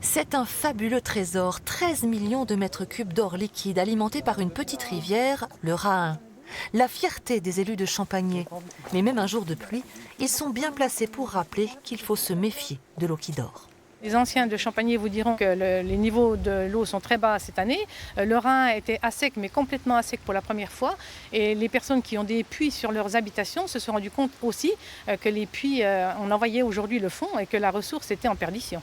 C'est un fabuleux trésor, 13 millions de mètres cubes d'or liquide alimenté par une petite rivière, le Rahun. La fierté des élus de Champagné. Mais même un jour de pluie, ils sont bien placés pour rappeler qu'il faut se méfier de l'eau qui dort. Les anciens de Champagné vous diront que les niveaux de l'eau sont très bas cette année. Le Rhin était à sec, mais complètement à sec pour la première fois. Et les personnes qui ont des puits sur leurs habitations se sont rendues compte aussi que les puits, on envoyait aujourd'hui le fond et que la ressource était en perdition.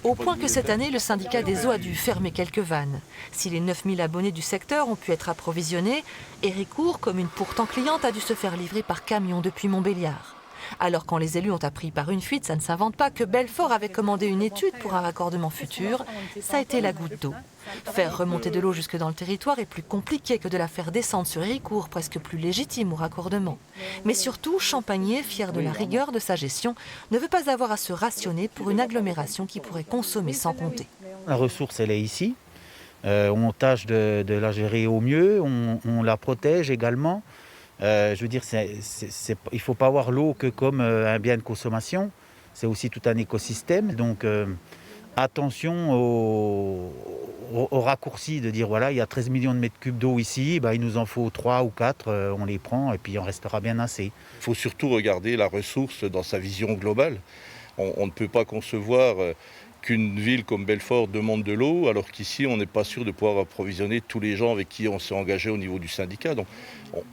Au point que cette année, le syndicat des eaux a dû fermer quelques vannes. Si les 9000 abonnés du secteur ont pu être approvisionnés, Héricourt, commune pourtant cliente, a dû se faire livrer par camion depuis Montbéliard. Alors quand les élus ont appris par une fuite, ça ne s'invente pas, que Belfort avait commandé une étude pour un raccordement futur, ça a été la goutte d'eau. Faire remonter de l'eau jusque dans le territoire est plus compliqué que de la faire descendre sur Héricourt, presque plus légitime au raccordement. Mais surtout, Champagné, fier de la rigueur de sa gestion, ne veut pas avoir à se rationner pour une agglomération qui pourrait consommer sans compter. La ressource, elle est ici. On tâche de la gérer au mieux, on la protège également. Je veux dire, il ne faut pas voir l'eau que comme un bien de consommation. C'est aussi tout un écosystème. Donc, attention au raccourci de dire, voilà, il y a 13 millions de mètres cubes d'eau ici, il nous en faut 3 ou 4, on les prend et puis il en restera bien assez. Il faut surtout regarder la ressource dans sa vision globale. On ne peut pas concevoir qu'une ville comme Belfort demande de l'eau, alors qu'ici, on n'est pas sûr de pouvoir approvisionner tous les gens avec qui on s'est engagé au niveau du syndicat. Donc,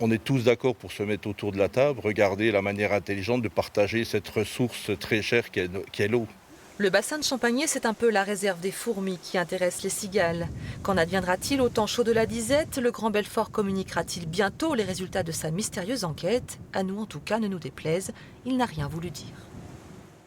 on est tous d'accord pour se mettre autour de la table, regarder la manière intelligente de partager cette ressource très chère qu'est l'eau. Le bassin de Champagné, c'est un peu la réserve des fourmis qui intéresse les cigales. Qu'en adviendra-t-il au temps chaud de la disette? Le Grand Belfort communiquera-t-il bientôt les résultats de sa mystérieuse enquête? À nous en tout cas, ne nous déplaise, il n'a rien voulu dire.